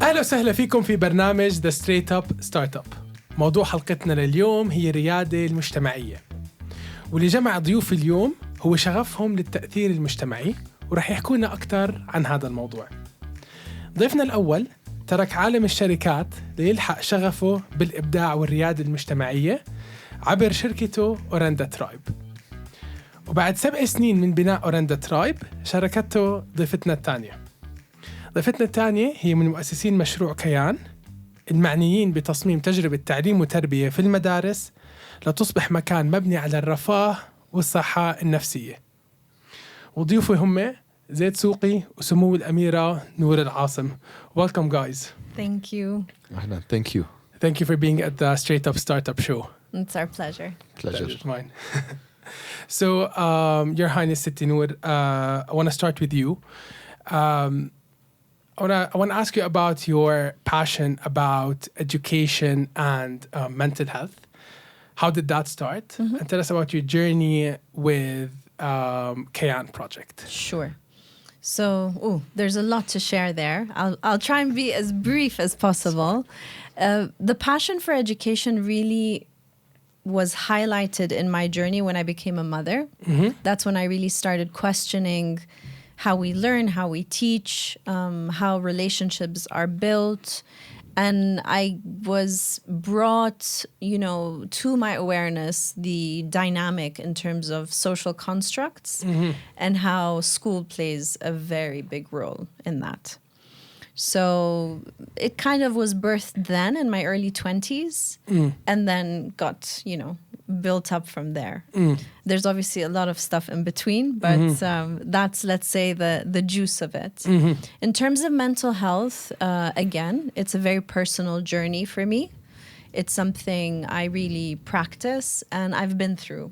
أهلا وسهلا فيكم في برنامج The Straight Up Startup. موضوع حلقتنا لليوم هي الريادة المجتمعية، واللي جمع ضيوف اليوم هو شغفهم للتأثير المجتمعي، ورح يحكونا أكتر عن هذا الموضوع. ضيفنا الأول ترك عالم الشركات ليلحق شغفه بالإبداع والريادة المجتمعية عبر شركته أورندا ترايب. وبعد 7 سنين من بناء أورندا ترايب شاركته ضيفتنا الثانية هي من مؤسسين مشروع كيان، المعنيين بتصميم تجربة تعليم وتربية في المدارس لتصبح مكان مبني على الرفاه والصحة النفسية. وضيوفه هم زيد سوقي وسمو الأميرة نور العاصم. Welcome guys. Thank you. Thank you. Thank you for being at the Straight Up Startup show. It's our pleasure. Pleasure. That is mine. So, Your Highness Siti Noor, I want to start with you. I want to ask you about your passion about education and mental health. How did that start? Mm-hmm. And tell us about your journey with Kayan project. Sure. So, there's a lot to share there. I'll try and be as brief as possible. The passion for education really was highlighted in my journey when I became a mother. Mm-hmm. That's when I really started questioning how we learn, how we teach, how relationships are built. And I was brought, to my awareness, the dynamic in terms of social constructs and how school plays a very big role in that. So it kind of was birthed then in my early 20s and then got, built up from there. There's obviously a lot of stuff in between, but that's, let's say, the juice of it. In terms of mental health, again, it's a very personal journey for me. It's something I really practice and I've been through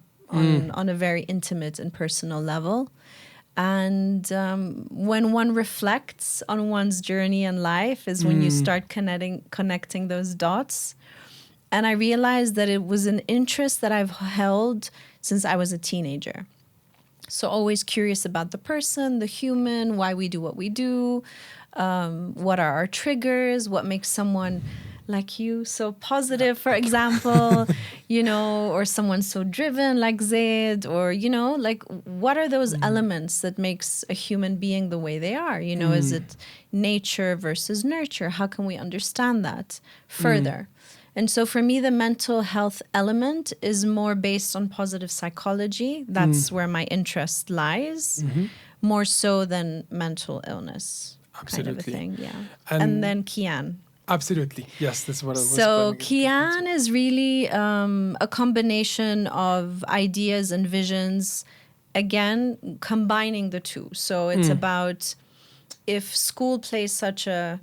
on a very intimate and personal level. And when one reflects on one's journey in life is when you start connecting those dots. And I realized that it was an interest that I've held since I was a teenager. So always curious about the person, the human, why we do what we do, what are our triggers, what makes someone like you so positive, for example, or someone so driven like Zaid, or, what are those elements that makes a human being the way they are? Is it nature versus nurture? How can we understand that further? And so for me, the mental health element is more based on positive psychology. That's where my interest lies, more so than mental illness. Absolutely. Kind of a thing, yeah. And then Kian. Absolutely. Yes, that's what I was So planning Kian is really a combination of ideas and visions, again, combining the two. So it's about if school plays such a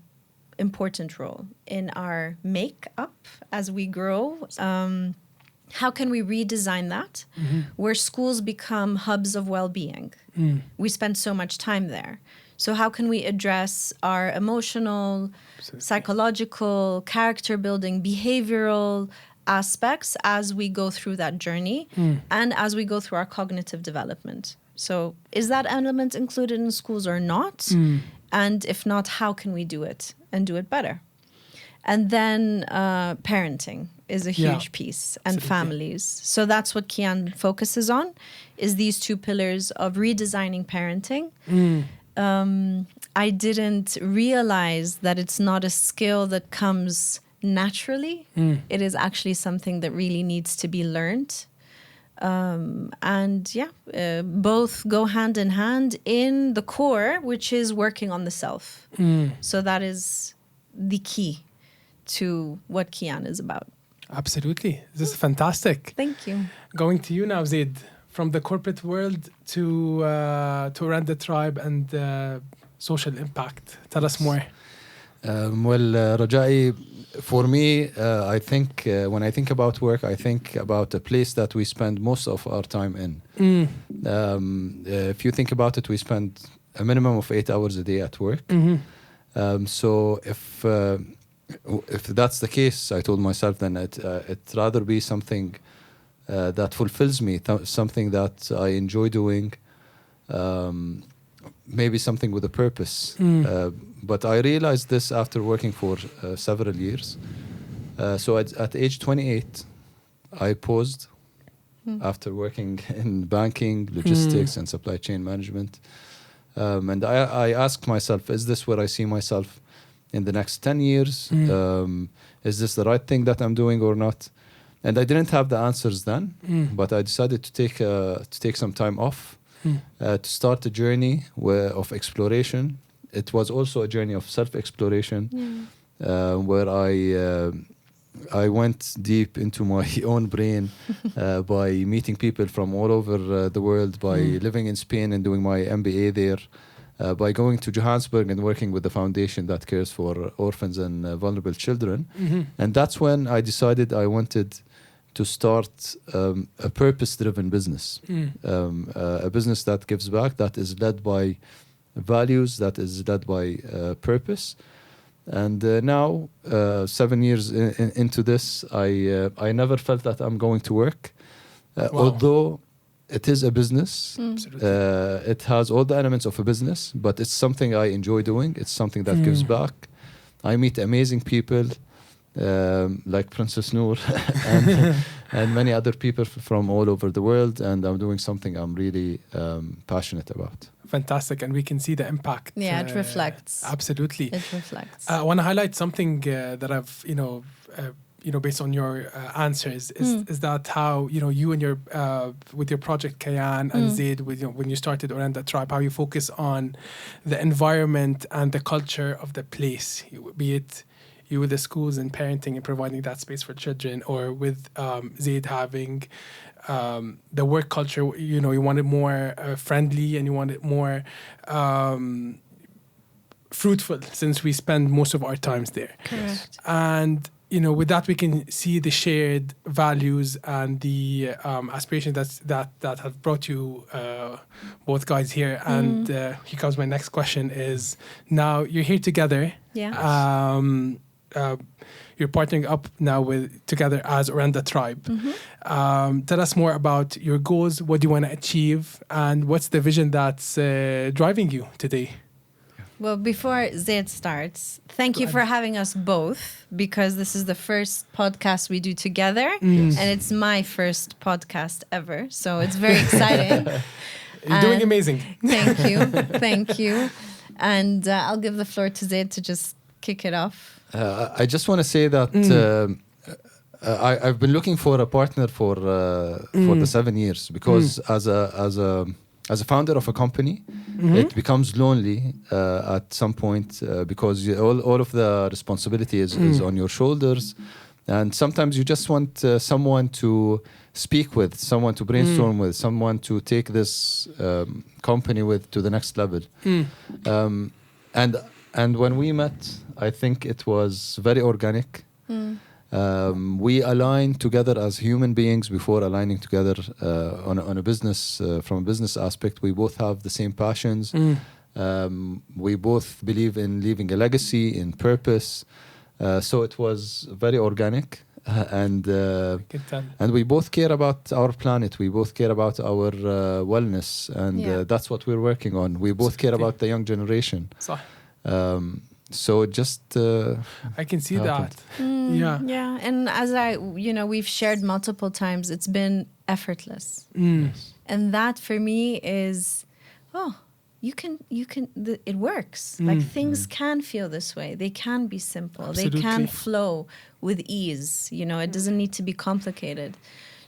important role in our make-up as we grow, how can we redesign that where schools become hubs of well-being? We spend so much time there. So how can we address our emotional, psychological, character building, behavioral aspects as we go through that journey and as we go through our cognitive development? So is that element included in schools or not? And if not, how can we do it and do it better? And then parenting is a huge piece, and absolutely. Families. So that's what Kian focuses on, is these 2 pillars of redesigning parenting. I didn't realize that it's not a skill that comes naturally. It is actually something that really needs to be learned. Both go hand in hand in the core, which is working on the self. So that is the key to what Kian is about. Absolutely. This is fantastic. Thank you. Going to you now, Zaid, from the corporate world to Orenda Tribe and social impact. Tell us more. Rajai, for me, I think when I think about work, I think about a place that we spend most of our time in. If you think about it, we spend a minimum of 8 hours a day at work. So if that's the case, I told myself then it'd rather be something that fulfills me, something that I enjoy doing. maybe something with a purpose. But I realized this after working for several years. So at age 28, I paused after working in banking, logistics, and supply chain management. And I asked myself, is this where I see myself in the next 10 years? Is this the right thing that I'm doing or not? And I didn't have the answers then, but I decided to take some time off to start a journey of exploration. It was also a journey of self-exploration, where I went deep into my own brain by meeting people from all over the world, by living in Spain and doing my MBA there, by going to Johannesburg and working with the foundation that cares for orphans and vulnerable children. And that's when I decided I wanted to start a purpose-driven business, a business that gives back, that is led by values, that is led by purpose. And now, 7 years into this, I never felt that I'm going to work, although it is a business. It has all the elements of a business, but it's something I enjoy doing. It's something that gives back. I meet amazing people like Princess Noor and many other people from all over the world, and I'm doing something I'm really passionate about. Fantastic, and we can see the impact. Yeah, it reflects. Absolutely. It reflects. I want to highlight something that I've, based on your answers, is that how, you and your, with your project Kayan and Zaid, with, when you started Orenda Tribe, how you focus on the environment and the culture of the place, be it you with the schools and parenting and providing that space for children, or with Zaid having the work culture, you want it more friendly and you want it more fruitful, since we spend most of our times there. Correct. And with that we can see the shared values and the aspirations that have brought you both guys here. And here comes my next question: is now you're here together. Yeah. You're partnering up now together as Orenda Tribe. Tell us more about your goals. What do you want to achieve, and what's the vision that's driving you today? Well, before Zaid starts, thank you for having us both, because this is the first podcast we do together, and it's my first podcast ever, so it's very exciting. You're doing amazing. Thank you. Thank you. And I'll give the floor to Zaid to just kick it off. I just want to say that I've been looking for a partner for the 7 years, because as a founder of a company, it becomes lonely at some point, because all of the responsibility is on your shoulders, and sometimes you just want someone to speak with, someone to brainstorm with, someone to take this company with to the next level. And when we met, I think it was very organic. We aligned together as human beings before aligning together on a business, from a business aspect. We both have the same passions. We both believe in leaving a legacy, in purpose. So it was very organic. And we both care about our planet. We both care about our wellness. And that's what we're working on. We both care about the young generation. So just I can see that. Yeah. And as we've shared multiple times, it's been effortless. And that for me is, it works. Like things can feel this way. They can be simple. Absolutely. They can flow with ease. It doesn't need to be complicated.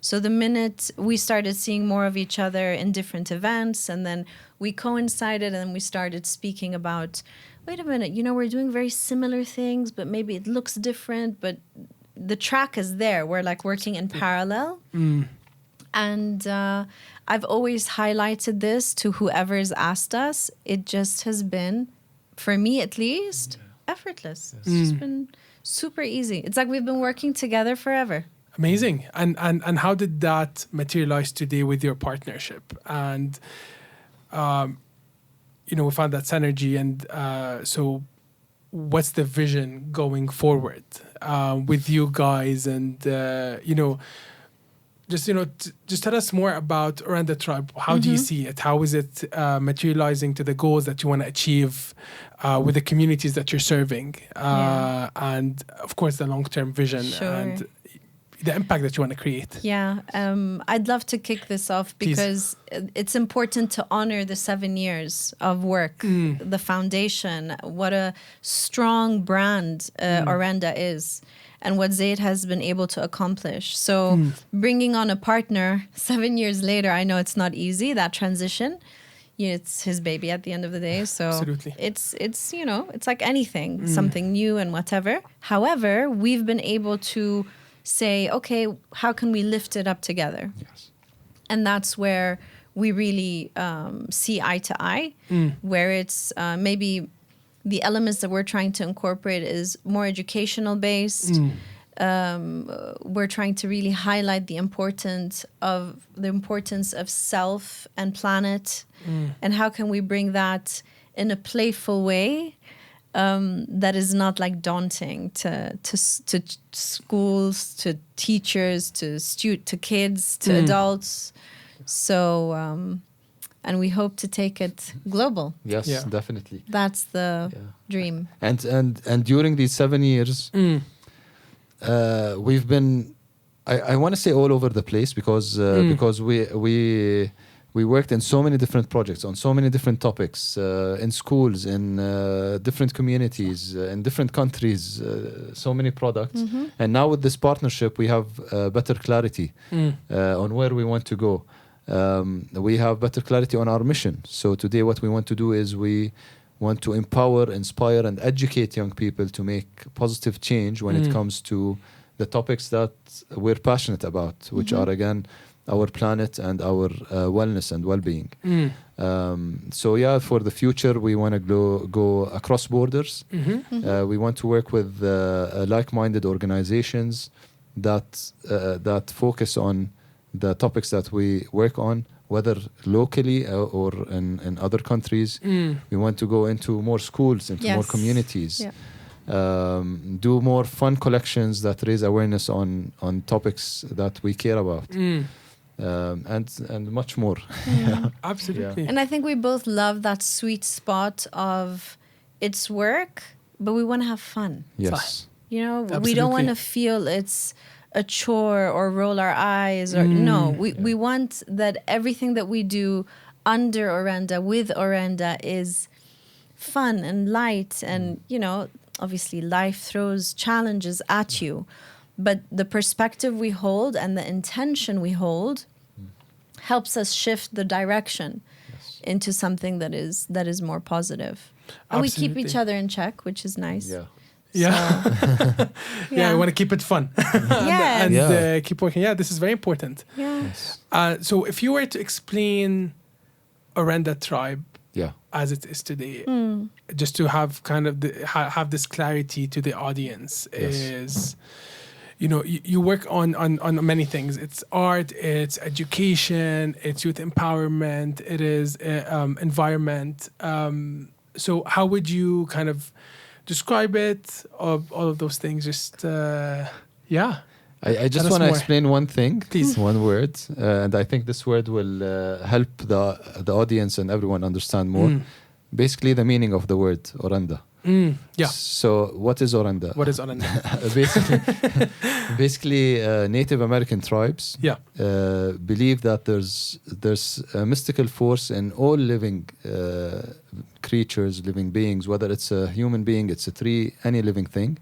So the minute we started seeing more of each other in different events, and then we coincided and we started speaking about, wait a minute, we're doing very similar things, but maybe it looks different, but the track is there. We're like working in parallel. And I've always highlighted this to whoever's asked us. It just has been, for me at least, effortless. It's just been super easy. It's like we've been working together forever. Amazing. And how did that materialize today with your partnership? And we found that synergy, and so what's the vision going forward with you guys? And just just tell us more about Orenda Tribe. How do you see it? How is it materializing to the goals that you want to achieve with the communities that you're serving, and of course the long-term vision and the impact that you want to create? Yeah, I'd love to kick this off because it's important to honor the 7 years of work, the foundation, what a strong brand Orenda is, and what Zaid has been able to accomplish. So bringing on a partner 7 years later, I know it's not easy, that transition. It's his baby at the end of the day. So Absolutely. it's it's like anything, something new and whatever. However, we've been able to say, okay, how can we lift it up together? Yes. And that's where we really see eye to eye, where it's maybe the elements that we're trying to incorporate is more educational based. We're trying to really highlight the importance of self and planet, and how can we bring that in a playful way that is not like daunting to schools, to teachers, to kids, to adults. So and we hope to take it global. Yes, definitely. That's the dream. And during these 7 years, we've been, I want to say all over the place because we worked in so many different projects on so many different topics, in schools, in different communities, in different countries, so many products. And now with this partnership, we have better clarity on where we want to go. We have better clarity on our mission. So today what we want to do is we want to empower, inspire, and educate young people to make positive change when it comes to the topics that we're passionate about, which are, again, our planet and our wellness and well-being. So yeah, for the future, we want to go across borders. We want to work with like-minded organizations that focus on the topics that we work on, whether locally or in other countries. We want to go into more schools, into more communities. Do more fun collections that raise awareness on topics that we care about. And much more. Absolutely. And I think we both love that sweet spot of it's work, but we want to have fun. Yes. We Absolutely. don't want to feel it's a chore or roll our eyes or we want that everything that we do under Orenda, with Orenda, is fun and light, and obviously life throws challenges at you, but the perspective we hold and the intention we hold helps us shift the direction into something that is more positive. And we keep each other in check, which is nice. I want to keep it fun. And keep working. This is very important. So if you were to explain Orenda Tribe as it is today, just to have kind of have this clarity to the audience, is you work on many things. It's art, it's education, it's youth empowerment, it is environment. So how would you kind of describe it, of all of those things? Just I just want to explain one thing, please. One word, and I think this word will help the audience and everyone understand more. Basically, the meaning of the word Orenda. So what is Orenda? What is Orenda? basically Native American tribes believe that there's a mystical force in all living creatures, living beings, whether it's a human being, it's a tree, any living thing.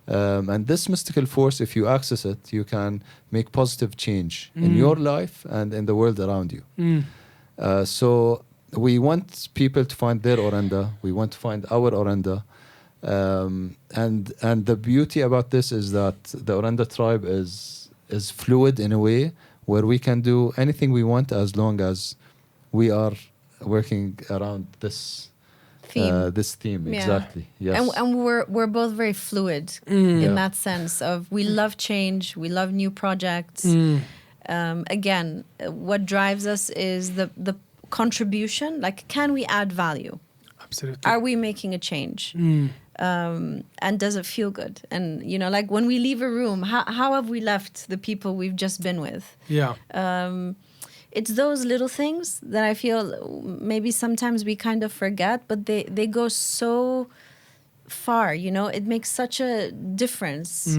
And this mystical force, if you access it, you can make positive change in your life and in the world around you. So we want people to find their Orenda. We want to find our Orenda. And the beauty about this is that the Orenda Tribe is fluid in a way where we can do anything we want as long as we are working around this theme. Exactly. Yes. And we're both very fluid in that sense of we love change, we love new projects. Again, what drives us is the contribution. Like, can we add value? Absolutely. Are we making a change? And does it feel good? And, you know, like when we leave a room, how have we left the people we've just been with? Yeah. It's those little things that I feel maybe sometimes we kind of forget, but they go so far, you know, it makes such a difference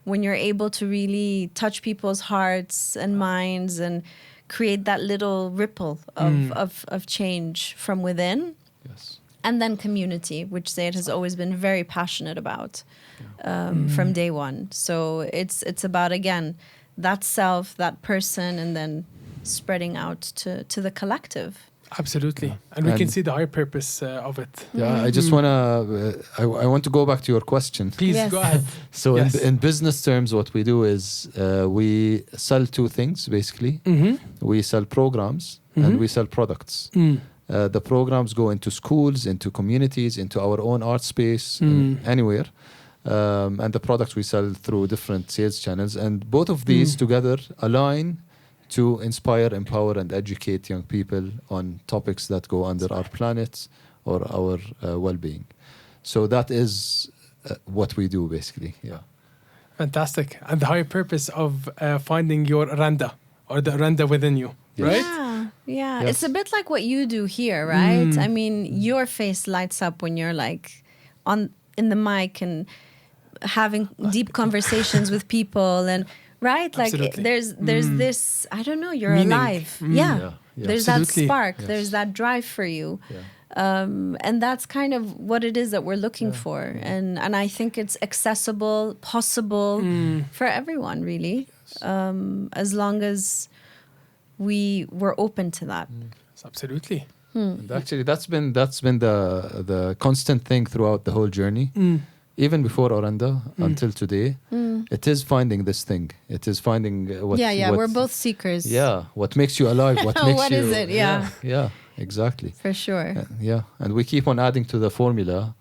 when you're able to really touch people's hearts and minds and create that little ripple of change from within. Yes. And then community, which Zaid has always been very passionate about from day one. So it's about, again, that self, that person, and then spreading out to the collective. Absolutely. And we can see the higher purpose of it. Yeah, I just want to, I want to go back to your question. Please, Yes. go ahead. So Yes. in business terms, what we do is we sell two things, basically. We sell programs and we sell products. The programs go into schools, into communities, into our own art space, anywhere. And the products we sell through different sales channels. And both of these together align to inspire, empower, and educate young people on topics that go under our planet or our well-being. So that is what we do, basically. Yeah. Fantastic. And the higher purpose of finding your Orenda, or the Orenda within you, right? Yeah. Yes. It's a bit like what you do here, right? I mean, your face lights up when you're like in the mic and having deep conversations with people, and right, like Absolutely. there's this, I don't know, you're Meaning. alive. Yeah. There's Absolutely. that spark, Yes. there's that drive for you. And that's kind of what it is that we're looking for. And I think it's accessible, possible for everyone, really, as long as we're open to that. Absolutely. And actually, that's been the constant thing throughout the whole journey. Even before Orenda, until today, it is finding this thing. It is finding what. Yeah, what, we're both seekers. Yeah, what makes you alive? What makes What you? is it? Yeah. Yeah, exactly. For sure. Yeah, and we keep on adding to the formula.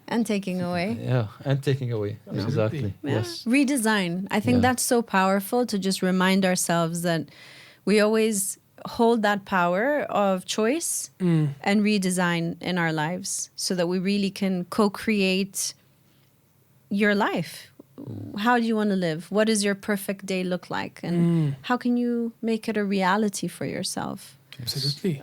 And taking away. Yeah, and taking away. Exactly. Yeah. Yes. Redesign. I think that's so powerful, to just remind ourselves that we always hold that power of choice and redesign in our lives, so that we really can co-create your life. How do you want to live? What does your perfect day look like? And how can you make it a reality for yourself? Absolutely.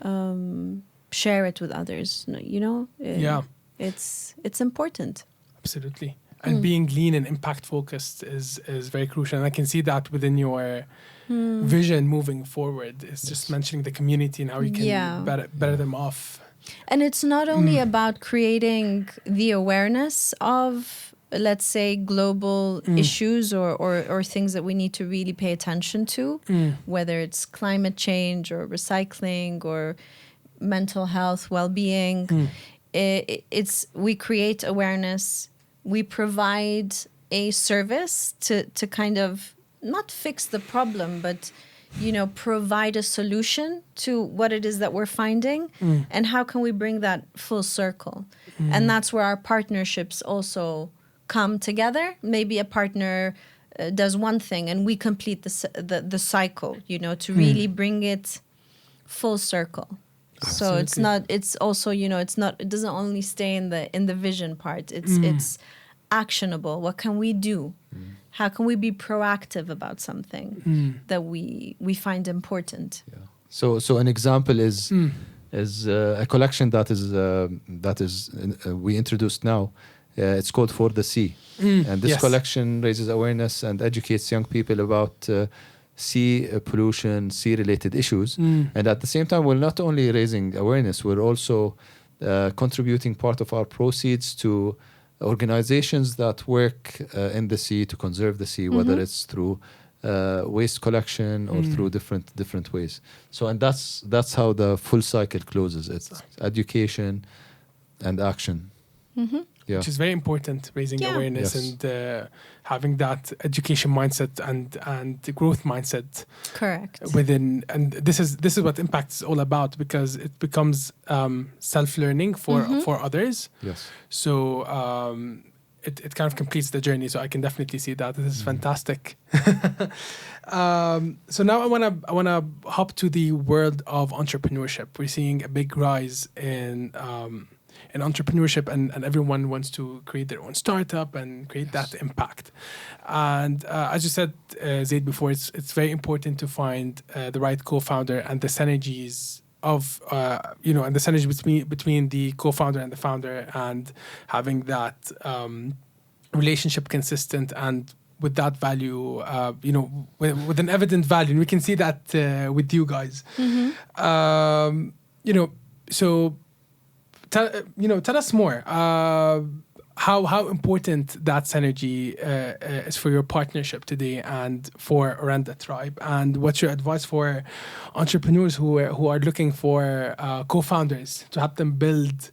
Share it with others. You know? Yeah. It's important. Absolutely. And being lean and impact focused is very crucial. And I can see that within your vision moving forward. It's just mentioning the community and how you can better them off. And it's not only about creating the awareness of, let's say, global issues or things that we need to really pay attention to, whether it's climate change or recycling or mental health, well-being. It's we create awareness. We provide a service to kind of not fix the problem, but, you know, provide a solution to what it is that we're finding, and how can we bring that full circle. And that's where our partnerships also come together. Maybe a partner does one thing and we complete the cycle, you know, to really bring it full circle. So it's not, it's also, you know, it's not, it doesn't only stay in the vision part. It's actionable. What can we do? How can we be proactive about something that we find important? Yeah. So an example is a collection that is we introduced now. It's called For the Sea, and this collection raises awareness and educates young people about sea pollution, sea-related issues. And at the same time, we're not only raising awareness, we're also contributing part of our proceeds to organizations that work in the sea to conserve the sea, whether it's through waste collection or through different ways. So, and that's how the full cycle closes. It's education and action. Yeah. Which is very important, raising awareness and having that education mindset and growth mindset. Correct. Within, and this is what impact is all about, because it becomes self-learning for others. Yes. So it kind of completes the journey. So I can definitely see that. This is fantastic. So now I wanna hop to the world of entrepreneurship. We're seeing a big rise in in entrepreneurship, and everyone wants to create their own startup and create that impact. And as you said, Zaid, before, it's very important to find the right co-founder and the synergies of and the synergy between the co-founder and the founder, and having that relationship consistent and with that value, with an evident value. And we can see that with you guys. So tell us more how important that synergy is for your partnership today and for Orenda Tribe, and what's your advice for entrepreneurs who are looking for co-founders to help them build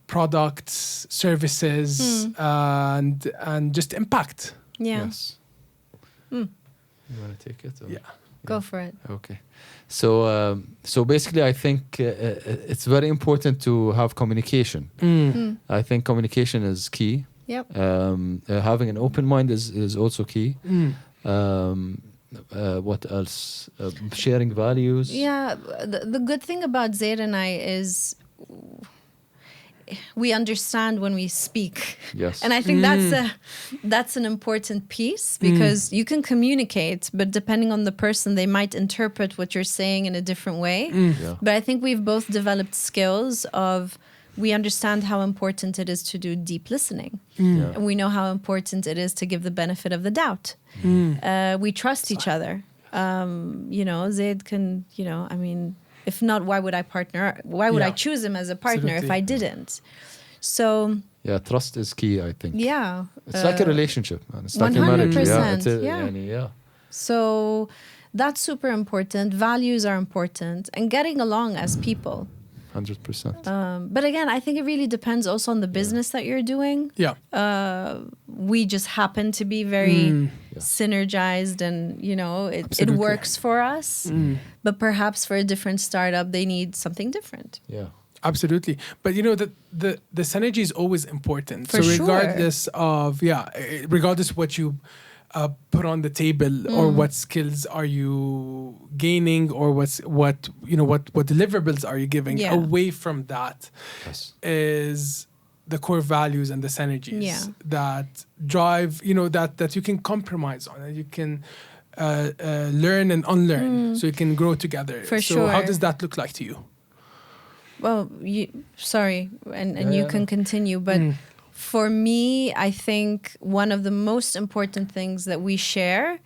products, services, and just impact. Yeah. Yes. You want to take it? Or? Yeah. Go for it. Okay. So basically, I think it's very important to have communication. I think communication is key. Yep. Having an open mind is also key. What else? Sharing values. Yeah. The good thing about Zaid and I is we understand when we speak. Yes. And I think that's an important piece, because you can communicate, but depending on the person, they might interpret what you're saying in a different way. Yeah. But I think we've both developed skills of, we understand how important it is to do deep listening. Yeah. And we know how important it is to give the benefit of the doubt. We trust each other. Zaid can, if not, why would I partner? Why would I choose him as a partner if I didn't? So yeah, trust is key, I think. Yeah. It's like a relationship, man. It's like a marriage. 100%. Yeah. So that's super important. Values are important, and getting along as people. 100%. But again, I think it really depends also on the business that you're doing. Yeah. We just happen to be very synergized, and it works for us. But perhaps for a different startup, they need something different. Yeah. Absolutely. But the synergy is always important. For so regardless of what you put on the table, or what skills are you gaining, or what deliverables are you giving, away from that is the core values and the synergies that drive, that you can compromise on, and you can learn and unlearn, so you can grow together. So how does that look like to you? Well, and you can continue, but for me, I think one of the most important things that we share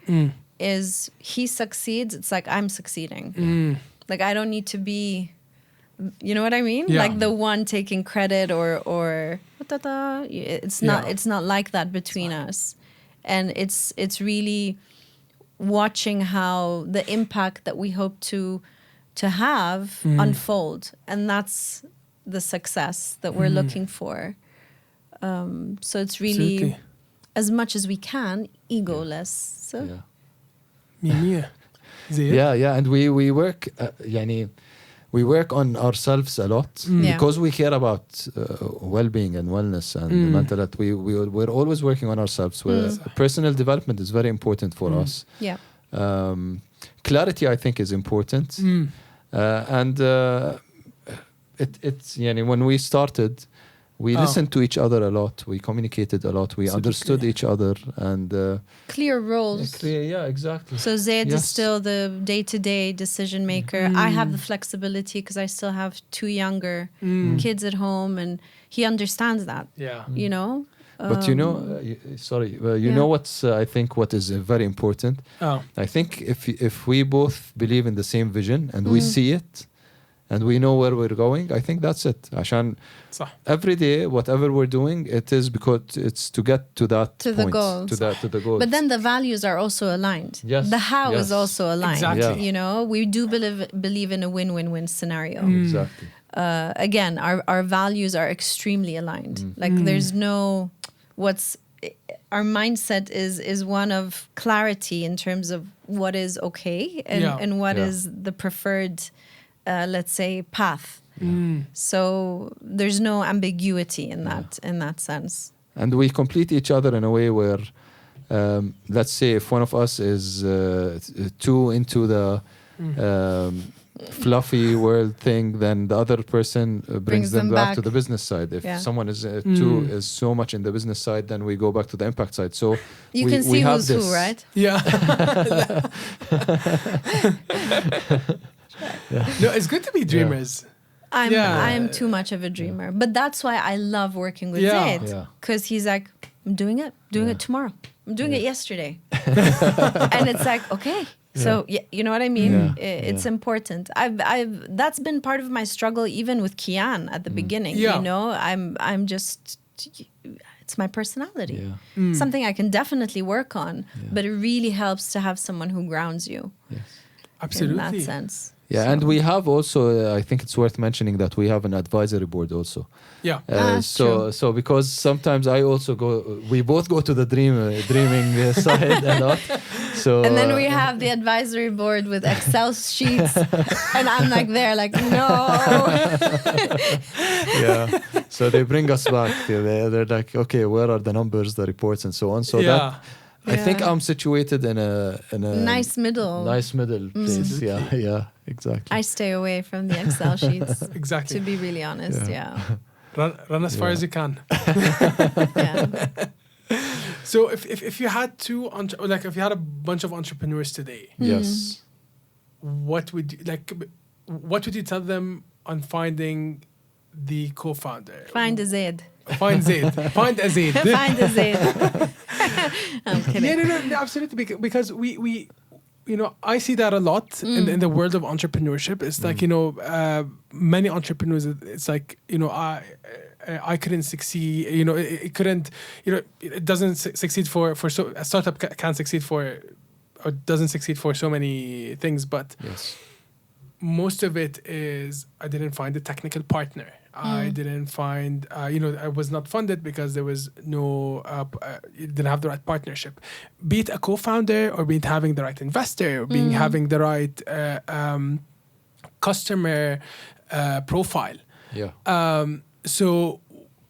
is, he succeeds, it's like I'm succeeding. Like, I don't need to be, you know what I mean? Yeah. Like the one taking credit or it's not like that between us. And it's really watching how the impact that we hope to have unfold, and that's the success that we're looking for. So it's really, Absolutely. as much as we can, egoless. So and we work we work on ourselves a lot, because we care about well-being and wellness and mental health. We're always working on ourselves. Personal development is very important for us. Clarity, I think, is important. And it's when we started, we listened to each other a lot. We communicated a lot. We understood each other, and clear roles. Exactly. So Zaid is still the day-to-day decision maker. I have the flexibility because I still have 2 younger kids at home, and he understands that. But you know what's I think what is very important. I think if we both believe in the same vision and we see it, and we know where we're going, I think that's it. عشان every day, whatever we're doing, it is because it's to get to that point, the goals. to the goals. But then the values are also aligned. Yes. The how is also aligned. Exactly. We do believe in a win-win-win scenario. Exactly. Again, our values are extremely aligned. Like there's no our mindset is one of clarity in terms of what is okay and what is the preferred let's say path. So there's no ambiguity in that sense. And we complete each other in a way where let's say if one of us is too into the fluffy world thing, then the other person brings them back to the business side. If someone is is so much in the business side, then we go back to the impact side. So you can see who's who, right? Yeah. No, it's good to be dreamers. I'm too much of a dreamer, but that's why I love working with Zaid, because he's like, I'm doing it tomorrow. I'm doing it yesterday. And it's like, okay. So you know what I mean? It's important. That's been part of my struggle even with Kian at the beginning. You know, I'm just, it's my personality. Something I can definitely work on, but it really helps to have someone who grounds you. Yes. Absolutely. In that sense. Yeah, and we have also, I think it's worth mentioning that we have an advisory board also. Yeah. So because sometimes I also we both go to the dreaming side a lot. So and then we have the advisory board with Excel sheets, and I'm like there, like no. So they bring us back. They're like, okay, where are the numbers, the reports, and so on. So that. I think I'm situated in a nice middle place. Yeah, exactly. I stay away from the Excel sheets. Exactly. To be really honest, Run as far as you can. So if you had if you had a bunch of entrepreneurs today, yes, what would you tell them on finding the co-founder? Find a Zaid. Find Zaid. Find a Zaid. Find a Zaid. I'm kidding. No, absolutely. Because we you know, I see that a lot in the world of entrepreneurship. It's like, you know, many entrepreneurs, it's like, you know, I couldn't succeed, you know, it couldn't, you know, it doesn't succeed for so a startup can't succeed for, or doesn't succeed for so many things, but most of it is I didn't find a technical partner. I didn't find, you know, I was not funded because there was no, didn't have the right partnership. Be it a co-founder, or be it having the right investor, or having the right customer profile. So,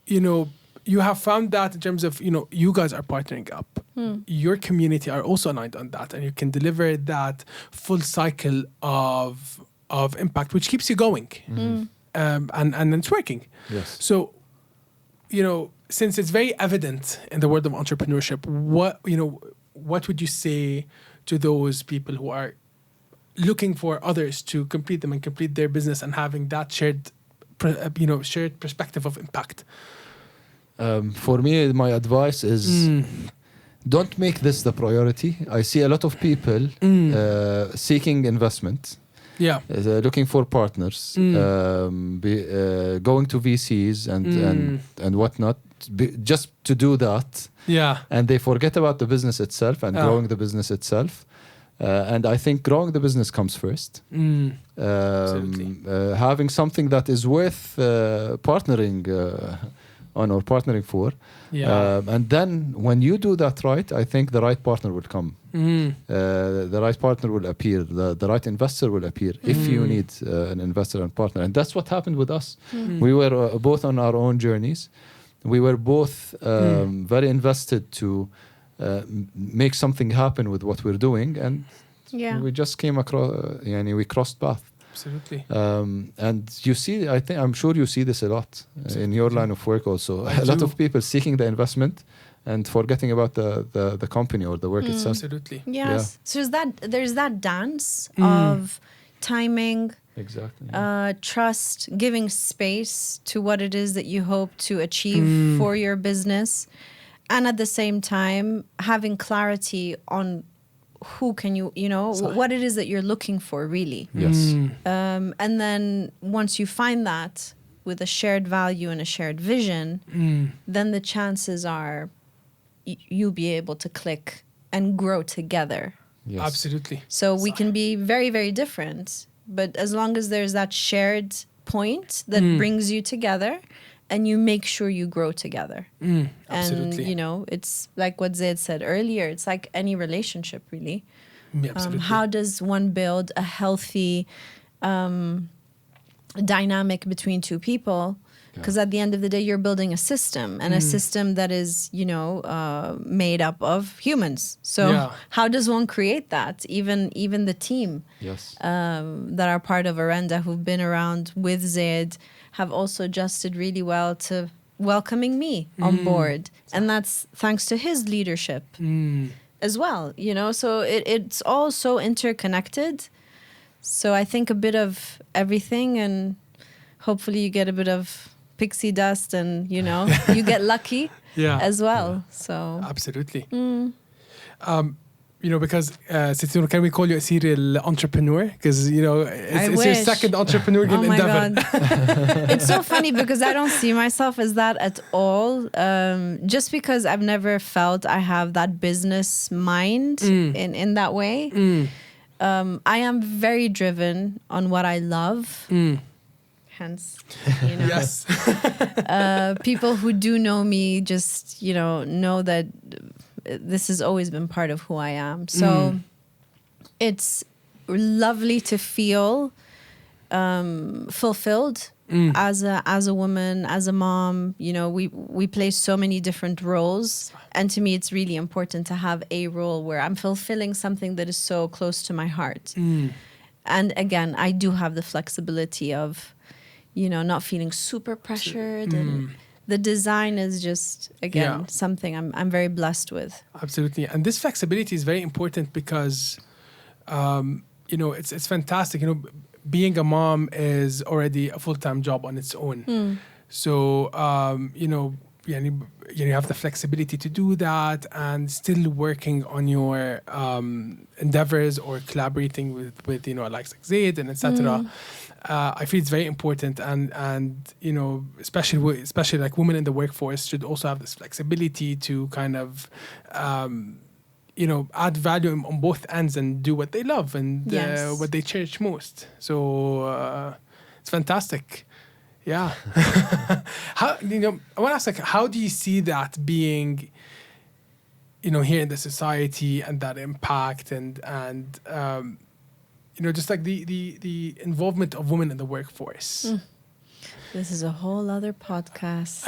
you know, you have found that in terms of, you know, you guys are partnering up. Your community are also aligned on that, and you can deliver that full cycle of impact, which keeps you going. And it's working. Yes. So, you know, since it's very evident in the world of entrepreneurship, what would you say to those people who are looking for others to complete them and complete their business, and having that shared perspective of impact? For me, my advice is don't make this the priority. I see a lot of people seeking investment. Looking for partners, going to VCs and whatnot, just to do that. And they forget about the business itself and growing the business itself. And I think growing the business comes first. Having something that is worth partnering on or partnering for. And then when you do that right, I think the right partner will come. The right partner will appear. The right investor will appear if you need an investor and partner. And that's what happened with us. We were both on our own journeys. We were both very invested to make something happen with what we're doing. And we just came across, we crossed paths. Absolutely. And you see, I'm sure you see this a lot in your line of work also. A lot of people seeking the investment and forgetting about the company or the work itself. Absolutely. Yes. So there's that dance of timing, exactly, trust, giving space to what it is that you hope to achieve for your business, and at the same time having clarity on who can you know, what it is that you're looking for really. Yes. And then once you find that with a shared value and a shared vision, then the chances are you'll be able to click and grow together. Yes. Absolutely. So we can be very, very different, but as long as there's that shared point that brings you together, and you make sure you grow together. Absolutely. And, you know, it's like what Zaid said earlier, it's like any relationship, really. Absolutely. How does one build a healthy dynamic between two people? Because at the end of the day, you're building a system, and a system that is, made up of humans. So how does one create that? Even the team that are part of Orenda, who've been around with Zaid, have also adjusted really well to welcoming me on board. And that's thanks to his leadership as well, So it's all so interconnected. So I think a bit of everything, and hopefully you get a bit of pixie dust, and you get lucky as well. So absolutely. Because Noor, can we call you a serial entrepreneur? Because it's your second entrepreneurial endeavor. God. It's so funny because I don't see myself as that at all. Just because I've never felt I have that business mind in that way. I am very driven on what I love. Hence, yes. People who do know me just, know that this has always been part of who I am. So it's lovely to feel fulfilled as a woman, as a mom. We play so many different roles, and to me, it's really important to have a role where I'm fulfilling something that is so close to my heart. And again, I do have the flexibility of not feeling super pressured, and the design is just something I'm very blessed with. Absolutely, and this flexibility is very important because it's fantastic. Being a mom is already a full-time job on its own. So you have the flexibility to do that and still working on your endeavors or collaborating with like Zaid and etc. I feel it's very important, and especially like women in the workforce should also have this flexibility to kind of add value on both ends and do what they love and what they cherish most. So it's fantastic. Yeah. I want to ask, how do you see that being, here in the society, and that impact and just like the involvement of women in the workforce? This is a whole other podcast.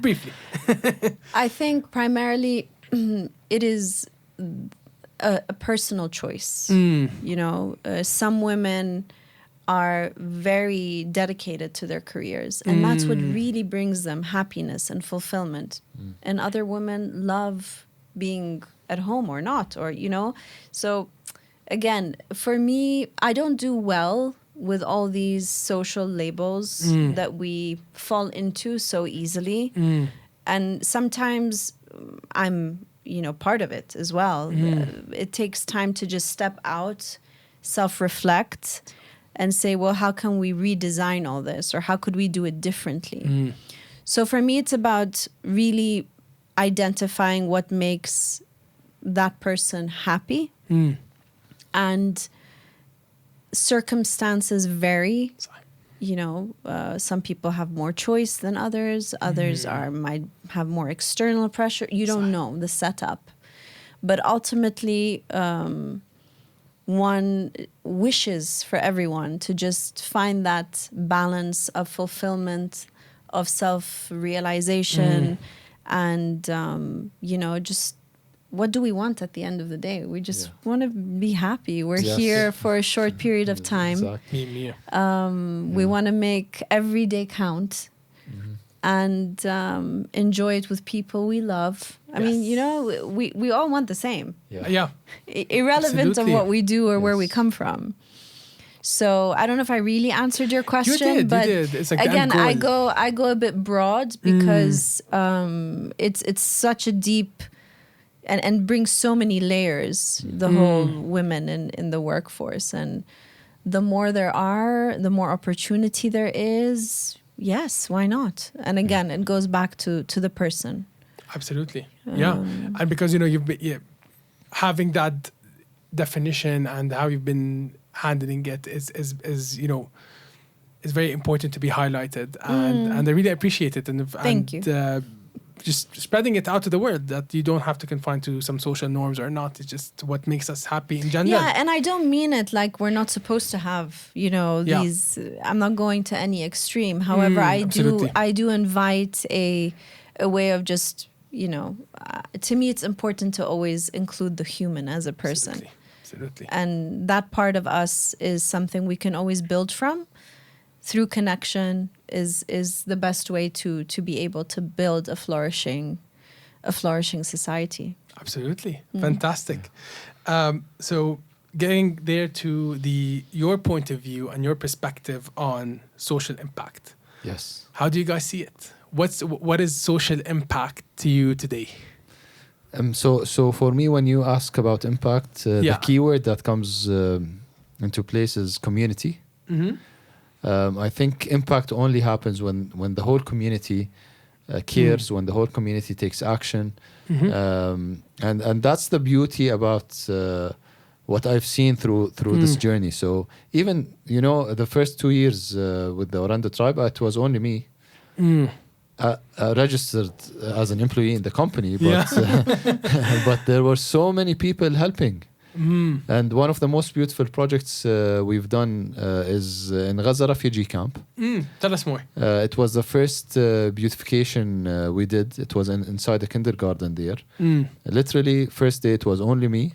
Briefly. I think primarily it is a personal choice. Some women are very dedicated to their careers, and that's what really brings them happiness and fulfillment. And other women love being at home or not, or so again, for me, I don't do well with all these social labels that we fall into so easily. And sometimes I'm part of it as well. It takes time to just step out, self-reflect, and say, well, how can we redesign all this? Or how could we do it differently? So for me, it's about really identifying what makes that person happy. And circumstances vary. Some people have more choice than others. Others might have more external pressure. You don't know the setup. But ultimately, one wishes for everyone to just find that balance of fulfillment, of self-realization, and, just what do we want at the end of the day? We just want to be happy. We're here for a short period of time. Exactly. We want to make every day count and enjoy it with people we love. I mean, we all want the same. Irrelevant Absolutely. of what we do or where we come from. So I don't know if I really answered your question, but you did. It's like again, I go a bit broad because it's such a deep and brings so many layers, the whole women in the workforce. And the more there are, the more opportunity there is. Yes, why not? And again, it goes back to the person. Absolutely. And because, you've been, having that definition and how you've been handling it is very important to be highlighted. And I really appreciate it. Thank you. just spreading it out to the world, that you don't have to confine to some social norms or not. It's just what makes us happy in general. Yeah, and I don't mean it like we're not supposed to have, you know, these. I'm not going to any extreme. However, absolutely. I do invite a way of just, you know, to me it's important to always include the human as a person. Absolutely. And that part of us is something we can always build from. Through connection is the best way to be able to build a flourishing society. Absolutely. Fantastic. So getting there to your point of view and your perspective on social impact. Yes. How do you guys see it? What is social impact to you today? So for me, when you ask about impact, the keyword that comes into place is community. I think impact only happens when the whole community cares, when the whole community takes action. And that's the beauty about what I've seen through this journey. So even, you know, the first 2 years with the Orenda Tribe, it was only me. Registered as an employee in the company, but but there were so many people helping. And one of the most beautiful projects we've done is in Gaza refugee camp. Tell us more. It was the first beautification we did. It was inside the kindergarten there. Literally, first day it was only me.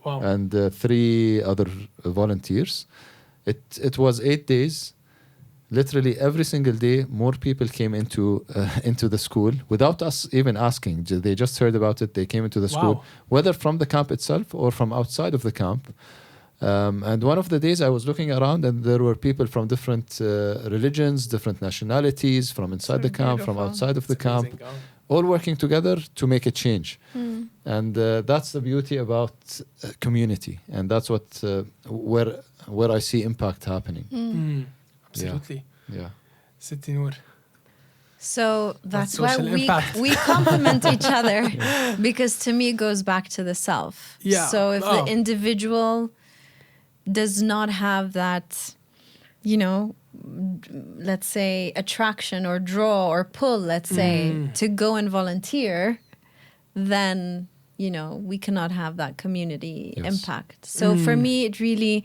Wow. And 3 other volunteers. It was 8 days. Literally every single day, more people came into the school without us even asking. They just heard about it. They came into the school, whether from the camp itself or from outside of the camp. And one of the days I was looking around, and there were people from different religions, different nationalities, from inside the camp, from outside of the camp, all working together to make a change. And that's the beauty about community, and that's what where I see impact happening. Absolutely. Yeah. Sitti Noor. So that's why impact? we complement each other, because to me it goes back to the self. Yeah. So if the individual does not have that, you know, let's say attraction or draw or pull, let's say, to go and volunteer, then, you know, we cannot have that community impact. So for me, it really,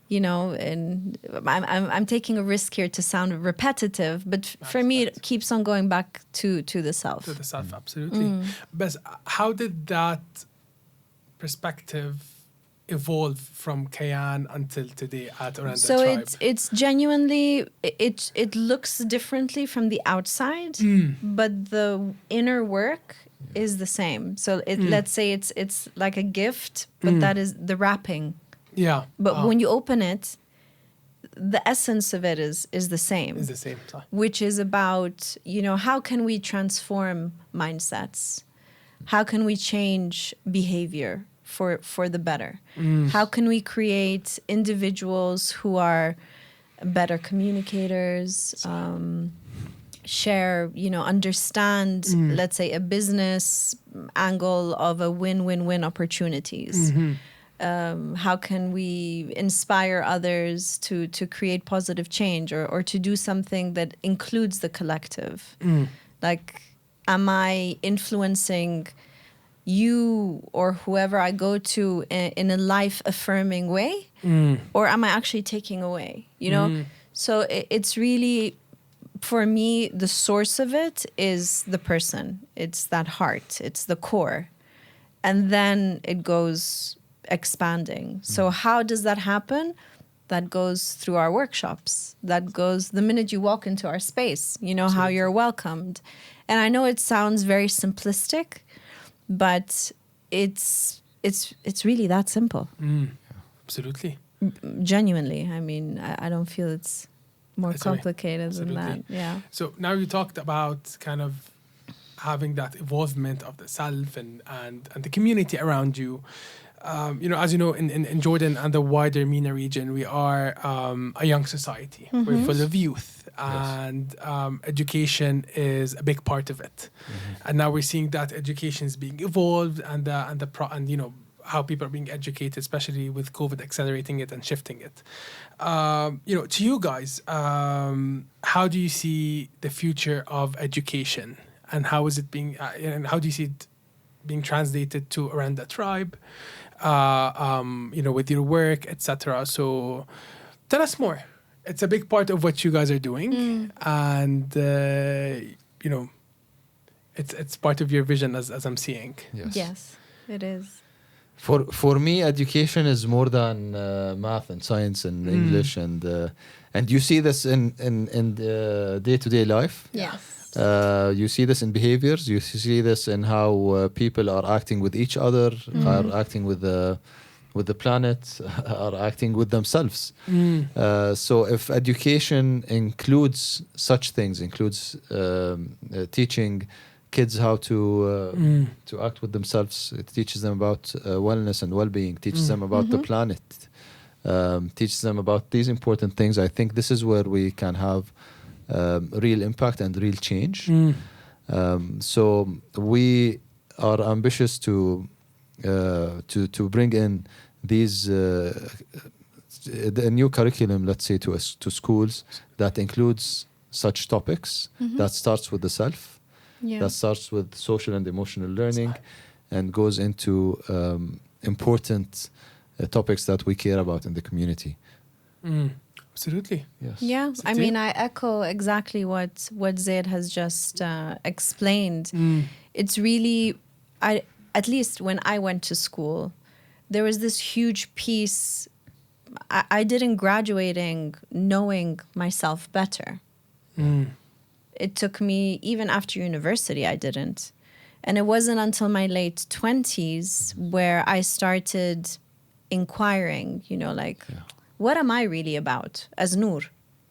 you know, and I'm taking a risk here to sound repetitive, but for me, it keeps on going back to the self. To the self, absolutely. But how did that perspective evolve from Kayan until today at Orenda Tribe? So it's genuinely, it looks differently from the outside, but the inner work is the same. So let's say it's like a gift, but that is the wrapping. Yeah. But when you open it, the essence of it is the same. It's the same. Which is about, you know, how can we transform mindsets? How can we change behavior for the better? How can we create individuals who are better communicators, share, you know, understand, let's say, a business angle of a win-win-win opportunities? How can we inspire others to create positive change or to do something that includes the collective? Like, am I influencing you or whoever I go to in a life-affirming way? Or am I actually taking away, you know? So it's really, for me, the source of it is the person. It's that heart. It's the core. And then it goes expanding. So how does that happen? That goes through our workshops. That goes the minute you walk into our space, you know, how you're welcomed. And I know it sounds very simplistic, but it's really that simple. Absolutely. Genuinely. I mean, I don't feel it's more complicated than that. Yeah. So now you talked about kind of having that evolvement of the self and the community around you. You know, as you know, in Jordan and the wider MENA region, we are a young society. We're full of youth, and education is a big part of it. And now we're seeing that education is being evolved, and you know how people are being educated, especially with COVID accelerating it and shifting it. You know, to you guys, how do you see the future of education and how is it being, and how do you see it being translated to Orenda Tribe, with your work, etc. So tell us more. It's a big part of what you guys are doing, and it's part of your vision as I'm seeing. Yes, it is. For me, education is more than math and science and English, and you see this in day-to-day life. Yes. You see this in behaviors. You see this in how people are acting with each other, are acting with the planet, are acting with themselves. So if education includes such things, includes teaching kids how to act with themselves, it teaches them about wellness and well-being, teaches them about the planet, teaches them about these important things. I think this is where we can have real impact and real change. So we are ambitious to bring in these a new curriculum, let's say, to schools that includes such topics, that starts with the self, that starts with social and emotional learning, and goes into important topics that we care about in the community. Absolutely. Yes. Yeah, I mean, I echo exactly what Zaid has just explained. It's really, at least when I went to school, there was this huge piece. I didn't graduating knowing myself better. It took me, even after university, I didn't. And it wasn't until my late 20s where I started inquiring, what am I really about as Noor?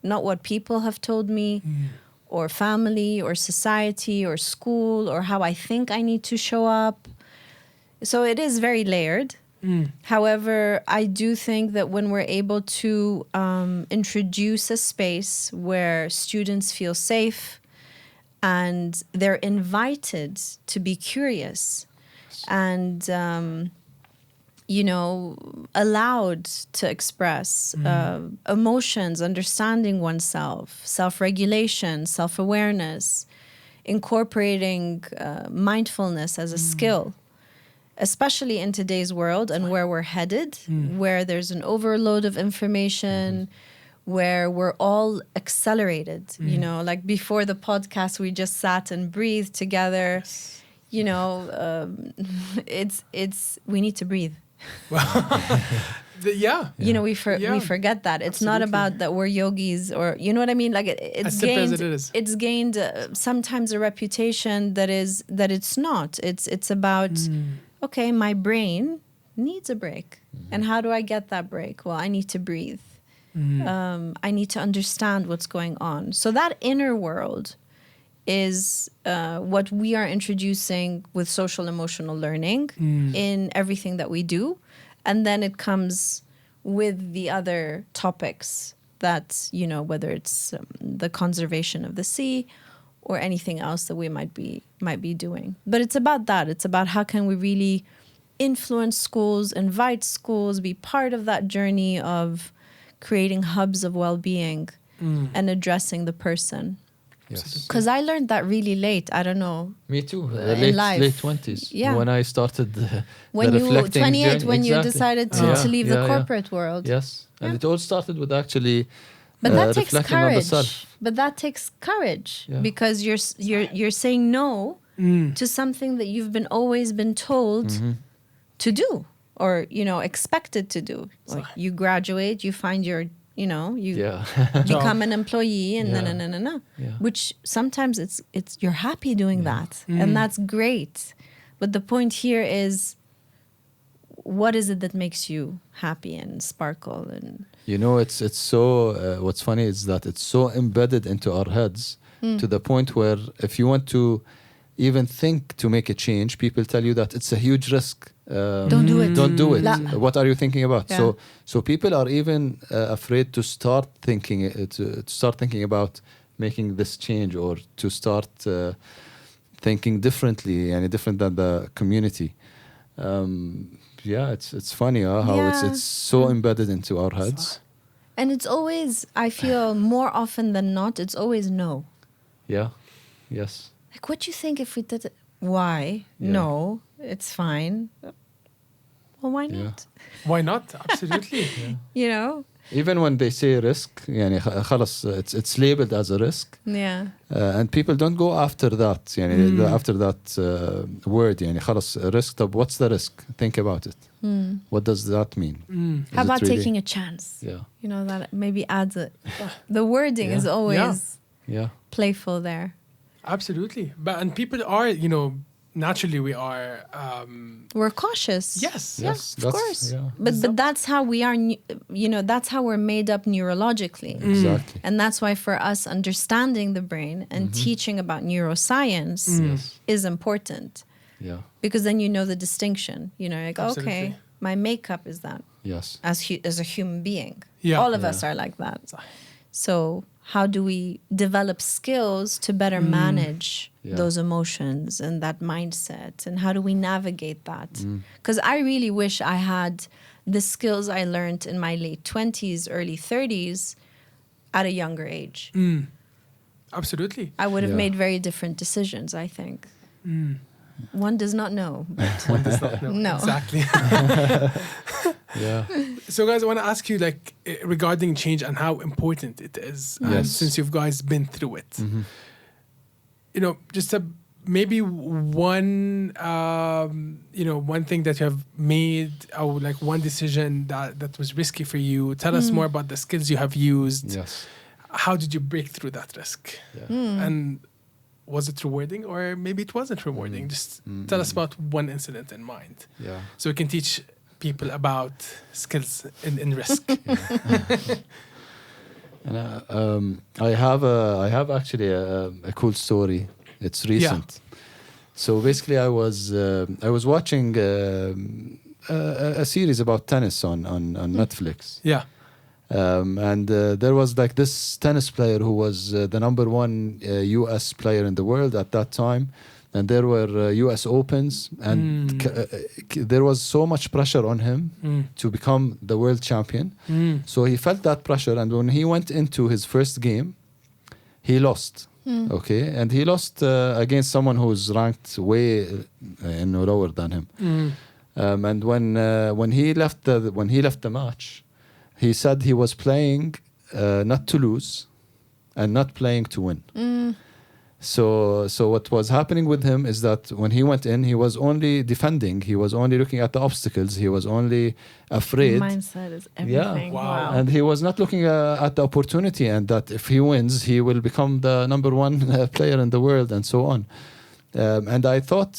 Not what people have told me, or family, or society, or school, or how I think I need to show up. So it is very layered. However, I do think that when we're able to introduce a space where students feel safe and they're invited to be curious and, allowed to express emotions, understanding oneself, self-regulation, self-awareness, incorporating mindfulness as a skill, especially in today's world and where we're headed, where there's an overload of information, where we're all accelerated. Like before the podcast, we just sat and breathed together. We need to breathe. We forget that. It's not about that we're yogis, or you know what I mean. Like it's gained sometimes a reputation that it's not. It's about okay, my brain needs a break, and how do I get that break? Well, I need to breathe. I need to understand what's going on. So that inner world is what we are introducing with social emotional learning in everything that we do. And then it comes with the other topics that, whether it's the conservation of the sea or anything else that we might be doing. But it's about that. It's about how can we really influence schools, invite schools, be part of that journey of creating hubs of well-being and addressing the person. Yes. Because I learned that really late. I don't know. Me too. In life. Late 20s. Yeah. When I started when the you reflecting 28 journey. when you Exactly. decided to leave the corporate world. Yes. And it all started with actually but that takes reflecting on the courage. self. But that takes courage because you're saying no to something that you've always been told to do or expected to do. Like you graduate, you find your you become an employee and no. Which sometimes it's you're happy doing that and that's great. But the point here is, what is it that makes you happy and sparkle? And it's so what's funny is that it's so embedded into our heads to the point where if you want to even think to make a change, people tell you that it's a huge risk. Don't do it. Don't do it. La. What are you thinking about? Yeah. So people are even afraid to start thinking about making this change or to start thinking differently and different than the community. It's funny how it's so embedded into our heads. And it's always, I feel more often than not, it's always no. Yeah. Yes. like, what do you think if we did it? Why? Yeah. No, it's fine. Well, why not? Why not? Absolutely. You know? Even when they say risk, يعني خلاص it's labeled as a risk. Yeah. And people don't go after that. يعني after that word. يعني خلاص risk. طب what's the risk? Think about it. What does that mean? Is How it about really- taking a chance? Yeah. You know, that maybe adds it. The wording is always Yeah. playful there. Absolutely. And people are, you know, naturally we are. We're cautious. Yes. Yes. Of course. Yeah. But that's how we are, you know, that's how we're made up neurologically. Exactly. And that's why for us, understanding the brain and teaching about neuroscience is important. Yeah. Because then you know the distinction. You know, like, Absolutely. okay, my makeup is that Yes. as a human being. Yeah. All of us are like that. So how do we develop skills to better manage those emotions and that mindset? And how do we navigate that? Because I really wish I had the skills I learned in my late 20s, early 30s at a younger age. Absolutely. I would have Yeah. made very different decisions, I think. One does not know. One does not know. No. Exactly. Yeah. So, guys, I want to ask you, like, regarding change and how important it is, Yes. since you've guys been through it. You know, just maybe one, you know, one thing that you have made, or like one decision that was risky for you. Tell us more about the skills you have used. Yes. How did you break through that risk? Yeah. And was it rewarding, or maybe it wasn't rewarding? Just tell us about one incident in mind, Yeah. so we can teach people about skills in risk. And I have actually a cool story. It's recent. So basically, I was watching a series about tennis on Netflix. Yeah. And there was like this tennis player who was the number one US player in the world at that time. And there were US Opens, and there was so much pressure on him to become the world champion. So he felt that pressure, and when he went into his first game, he lost. Okay, and he lost against someone who's ranked way lower than him. And when he left the match, he said he was playing not to lose and not playing to win. So what was happening with him is that when he went in, he was only defending. He was only looking at the obstacles. He was only afraid. Mindset is everything. Wow. And he was not looking at the opportunity, and that if he wins, he will become the number one player in the world, and so on. And I thought,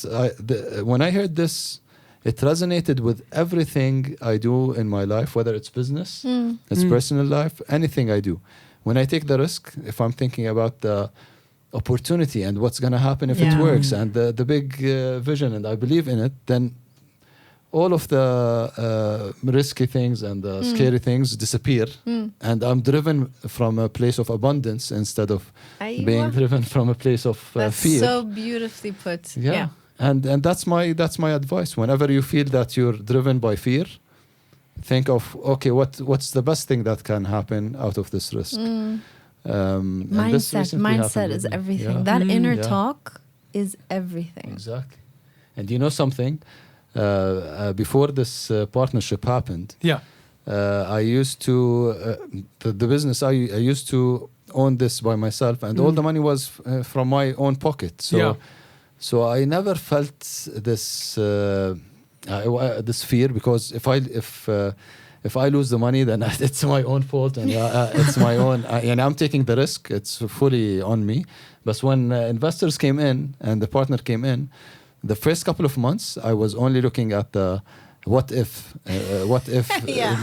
when I heard this, it resonated with everything I do in my life, whether it's business, it's personal life, anything I do. When I take the risk, if I'm thinking about the opportunity and what's going to happen if it works, and the big vision, and I believe in it, then all of the risky things and the scary things disappear, and I'm driven from a place of abundance instead of being driven from a place of That's fear. so beautifully put. Yeah. And that's my advice. Whenever you feel that you're driven by fear, think of, okay, what's the best thing that can happen out of this risk? Mindset is everything. Yeah. That inner talk is everything. Exactly. And you know something? Before this partnership happened, I used to the business I used to own this by myself, and all the money was from my own pocket. So I never felt this this fear, because if I lose the money, then it's my own fault, and it's my own. And I'm taking the risk; it's fully on me. But when investors came in and the partner came in, the first couple of months, I was only looking at the what if,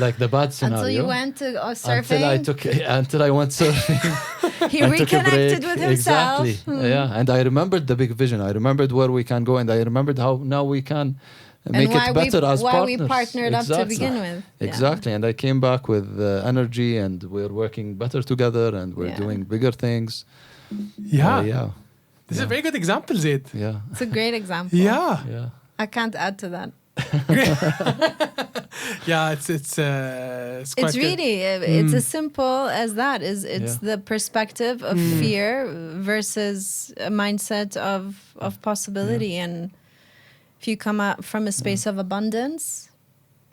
like the bad scenario. Until you went to surfing. Until I went surfing. He reconnected with himself. Exactly. Yeah, and I remembered the big vision. I remembered where we can go, and I remembered how now we can make it better as why partners. we partnered up to begin with. Exactly, and I came back with energy, and we're working better together, and we're doing bigger things. This is a very good example, Zaid. Yeah. It's a great example. Yeah. Yeah. I can't add to that. Yeah, it's quite It's good. really it's as simple as that. It's Yeah. the perspective of fear versus a mindset of possibility. And if you come out from a space of abundance,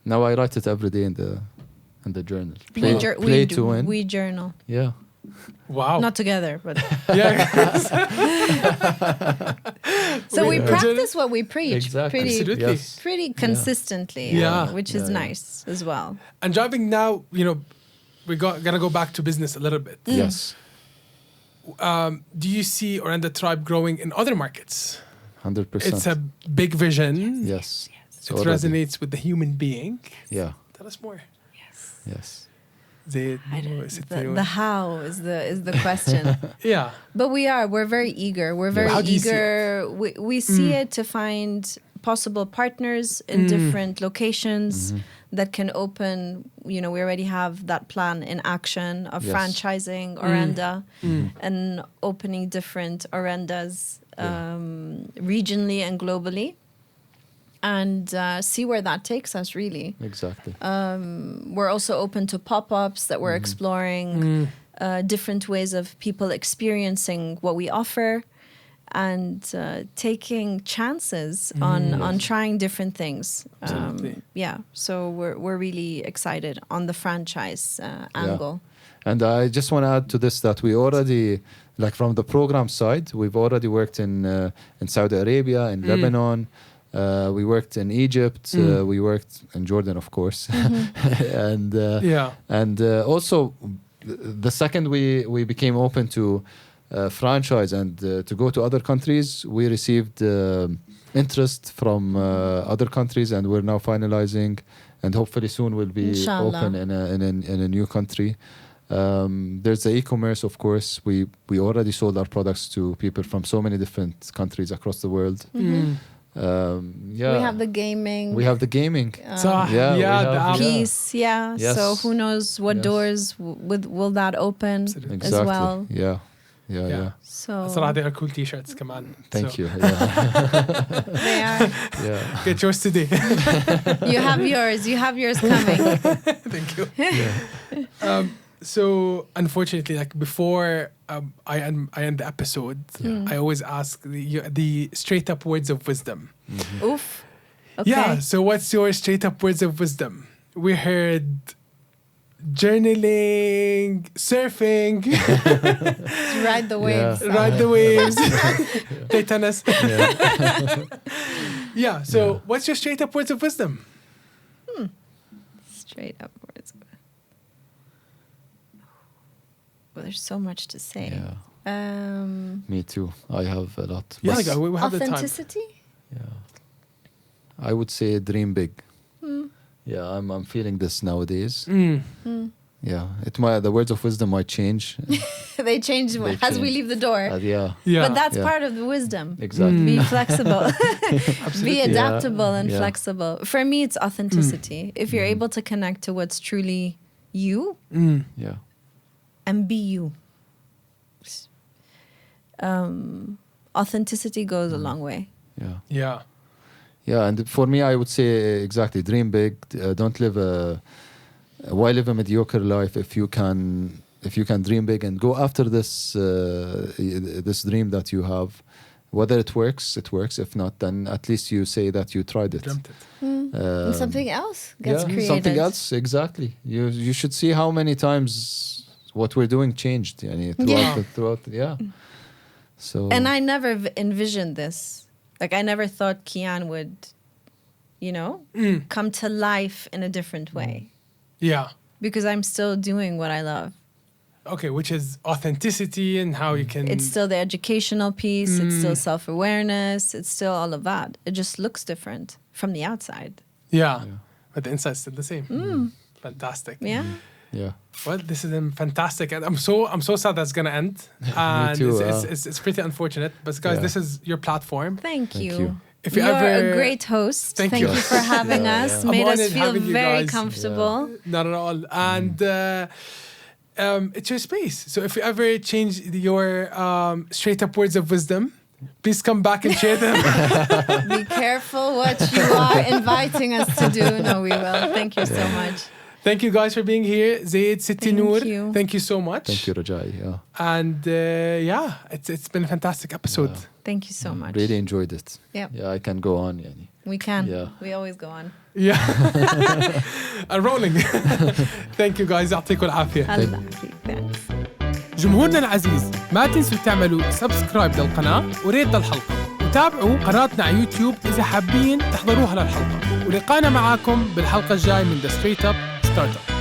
Now I write it every day in the journal. we to win. we journal. Yeah. Wow. Not together, but Yeah. so we practice what we preach Exactly. Absolutely. Yes. pretty consistently, Yeah. which is nice as well. And driving now, gonna go back to business a little bit. Yes. Do you see Orenda Tribe growing in other markets? 100%. It's a big vision. Yes. It resonates with the human being. Yeah. Tell us more. Yes. Zaid, The how is the question. Yeah. But we're very eager. We're very How do you see eager. We see it to find possible partners in different locations that can open, we already have that plan in action of Yes. franchising Orenda and opening different Orendas regionally and globally. And see where that takes us, really. Exactly. We're also open to pop-ups that we're exploring, different ways of people experiencing what we offer and taking chances on trying different things. Absolutely. So we're really excited on the franchise angle. And I just want to add to this that we already, like from the program side, we've already worked in Saudi Arabia, in Lebanon. We worked in Egypt. We worked in Jordan, of course. And also, the second we became open to franchise and to go to other countries, we received interest from other countries, and we're now finalizing, and hopefully soon we'll be Inshallah. open in a new country. There's the e-commerce, of course. We already sold our products to people from so many different countries across the world. We have the gaming. We have the gaming. So, we the have- app. piece, Yes. So who knows what Yes. doors will that open Absolutely. as well? Yeah. So صراحة they are cool t-shirts كمان. Thank So, you. Yeah. they are. Yeah. Get yours today. You have yours. You have yours coming. Thank you. So unfortunately, like before I end the episode, I always ask the straight up words of wisdom. Oof. Okay. Yeah. So what's your straight up words of wisdom? We heard journaling, surfing, Ride the waves. ride the waves, play tennis. Yeah. So what's your straight up words of wisdom? Straight up words. Well, there's so much to say. Yeah. Me too. I have a lot. Yeah, But like, we have the time. Authenticity. I would say dream big. Yeah, I'm feeling this nowadays. Yeah, the words of wisdom might change. They change as we leave the door. Yeah, Yeah. But that's Yeah. part of the wisdom. exactly. Be flexible. Be adaptable and Yeah. flexible. For me, it's authenticity. If you're able to connect to what's truly you Yeah, and be you. Authenticity goes a long way. yeah. Yeah. Yeah, and for me, I would say exactly, dream big. Don't live why live a mediocre life if you can dream big and go after this dream that you have. Whether it works, it works. If not, then at least you say that you tried it. Dreamt it. And something else gets created. Something else, exactly. You should see how many times what we're doing changed. Throughout. So. And I never envisioned this. Like, I never thought Kian would, come to life in a different way. Yeah. Because I'm still doing what I love. Okay, which is authenticity and how you can. It's still the educational piece. It's still self-awareness. It's still all of that. It just looks different from the outside. Yeah. But the inside's still the same. Fantastic. Yeah. Yeah. Well, this is fantastic, and I'm so sad that's gonna end. And too, it's pretty unfortunate. But guys, this is your platform. Thank you. you. If you You're ever, a great host. Thank Thank you. you for having us. I'm Made us honored feel having you very guys. comfortable. Not at all. And it's your space. So if you ever change your straight up words of wisdom, Please come back and share them. Be careful what you are inviting us to do. No, we will. Thank you so much. Thank you guys for being here. Zaid, Siti, Noor. you. Thank you so much. Thank you, Rajai. Yeah. And it's been a fantastic episode. Thank you so much. Really enjoyed it. Yep. Yeah, I can go on. Yani. We can. Yeah. We always go on. Yeah. I'm rolling. Thank you guys. يعطيكم العافية. الله يعافيك. Thanks. جمهورنا العزيز، ما تنسوا تعملوا سبسكرايب للقناة وريت للحلقة، وتابعوا قناتنا على يوتيوب إذا حابين تحضروها للحلقة، ولقانا معاكم بالحلقة الجاي من The Straight Up Startup.